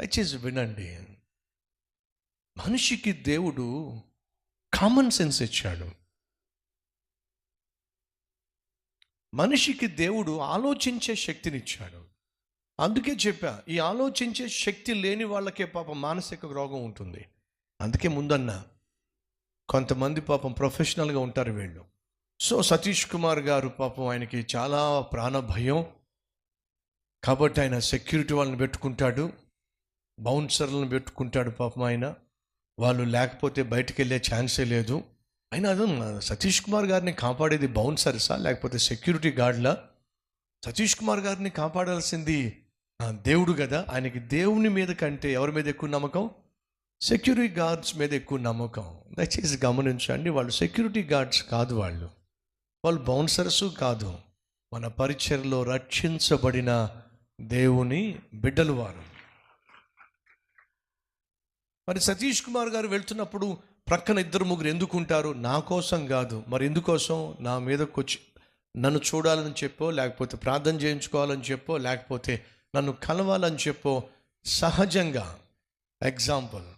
దయచేసి వినండి. మనిషికి దేవుడు కామన్ సెన్స్ ఇచ్చాడు. మనిషికి దేవుడు ఆలోచించే శక్తినిచ్చాడు. అందుకే చెప్పా, ఈ ఆలోచించే శక్తి లేని వాళ్ళకే పాపం మానసిక రోగం ఉంటుంది. అందుకే ముందన్నా, కొంతమంది పాపం ప్రొఫెషనల్గా ఉంటారు వీళ్ళు. సో సతీష్ కుమార్ గారు పాపం ఆయనకి చాలా ప్రాణ భయం కాబట్టి ఆయన సెక్యూరిటీ వాళ్ళని పెట్టుకుంటాడు, బౌన్సర్లను పెట్టుకుంటాడు. పాపం ఆయన వాళ్ళు లేకపోతే బయటికి వెళ్ళే ఛాన్సే లేదు. అయినా అది సతీష్ కుమార్ గారిని కాపాడేది బౌన్సర్సా లేకపోతే సెక్యూరిటీ గార్డ్లా? సతీష్ కుమార్ గారిని కాపాడాల్సింది దేవుడు కదా. ఆయనకి దేవుని మీద కంటే ఎవరి మీద ఎక్కువ నమ్మకం? సెక్యూరిటీ గార్డ్స్ మీద ఎక్కువ నమ్మకం. దయచేసి గమనించండి, వాళ్ళు సెక్యూరిటీ గార్డ్స్ కాదు, వాళ్ళు బౌన్సర్సు కాదు. మన పరిచర్లో రక్షించబడిన దేవుని బిడ్డలు వారు. మరి సతీష్ కుమార్ గారు వెళ్తున్నప్పుడు ప్రక్కన 2-3 ఎందుకు ఉంటారు? నా కోసం కాదు. మరి ఎందుకోసం? నా మీదకి వచ్చి నన్ను చూడాలని చెప్పో, లేకపోతే ప్రార్థన చేయించుకోవాలని చెప్పో, లేకపోతే నన్ను కలవాలని చెప్పో, సహజంగా. ఎగ్జాంపుల్,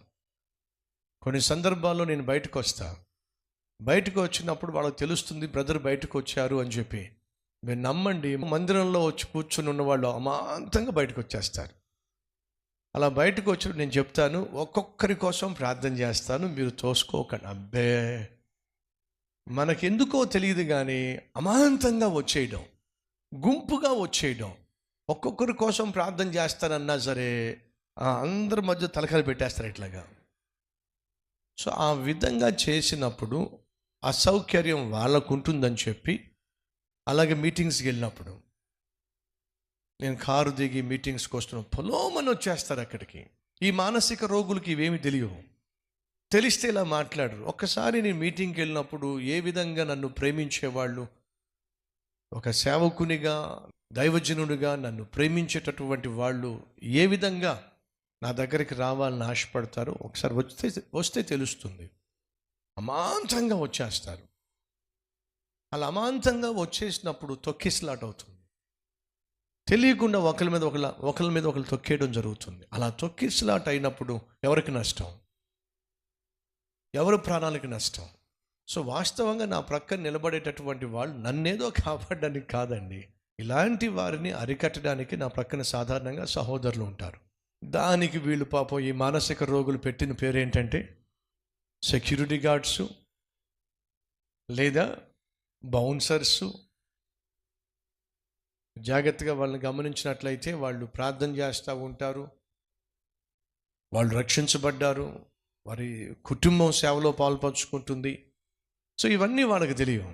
కొన్ని సందర్భాల్లో నేను బయటకు వచ్చినప్పుడు వాళ్ళకి తెలుస్తుంది బ్రదర్ బయటకు వచ్చారు అని చెప్పి. మీరు నమ్మండి, మందిరంలో వచ్చి కూర్చుని ఉన్నవాళ్ళు అమాంతంగా బయటకు వచ్చేస్తారు. అలా బయటకు వచ్చి నేను చెప్తాను, ఒక్కొక్కరి కోసం ప్రార్థన చేస్తాను, మీరు తోసుకోకండి. అబ్బే, మనకెందుకో తెలియదు కానీ అమాంతంగా వచ్చేయడం, గుంపుగా వచ్చేయడం, ఒక్కొక్కరి కోసం ప్రార్థన చేస్తానన్నా సరే అందరి మధ్య తలకాయలు పెట్టేస్తారు ఇట్లాగా. సో ఆ విధంగా చేసినప్పుడు అసౌకర్యం వాళ్ళకు ఉంటుందని చెప్పి, అలాగే మీటింగ్స్కి వెళ్ళినప్పుడు నేను కారు దిగి మీటింగ్స్కి వస్తున్నాను, పొలోమని వచ్చేస్తారు అక్కడికి. ఈ మానసిక రోగులకి ఇవేమి తెలియవు, తెలిస్తే ఇలా మాట్లాడరు. ఒక్కసారి నేను మీటింగ్కి వెళ్ళినప్పుడు ఏ విధంగా నన్ను ప్రేమించేవాళ్ళు, ఒక సేవకునిగా దైవజనుడిగా నన్ను ప్రేమించేటటువంటి వాళ్ళు ఏ విధంగా నా దగ్గరికి రావాలని ఆశపడతారో ఒకసారి వస్తే తెలుస్తుంది. అమాంతంగా వచ్చేస్తారు. అలా అమాంతంగా వచ్చేసినప్పుడు తొక్కిసలాట అవుతుంది. తెలియకుండా ఒకరి మీద ఒకరు తొక్కేయడం జరుగుతుంది. అలా తొక్కిసలాట అయినప్పుడు ఎవరికి నష్టం? ఎవరి ప్రాణాలకి నష్టం? సో వాస్తవంగా నా ప్రక్కన నిలబడేటటువంటి వాళ్ళు నన్నేదో కాపాడడానికి కాదండి, ఇలాంటి వారిని అరికట్టడానికి నా ప్రక్కన సాధారణంగా సహోదరులు ఉంటారు. దానికి వీళ్ళు పాపం ఈ మానసిక రోగులు పెట్టిన పేరు ఏంటంటే సెక్యూరిటీ గార్డ్సు లేదా బౌన్సర్సు. జాగ్రత్తగా వాళ్ళని గమనించినట్లయితే వాళ్ళు ప్రార్థన చేస్తూ ఉంటారు, వాళ్ళు రక్షించబడ్డారు, వారి కుటుంబం సేవలో పాల్పంచుకుంటుంది. సో ఇవన్నీ వాళ్ళకి తెలియవు.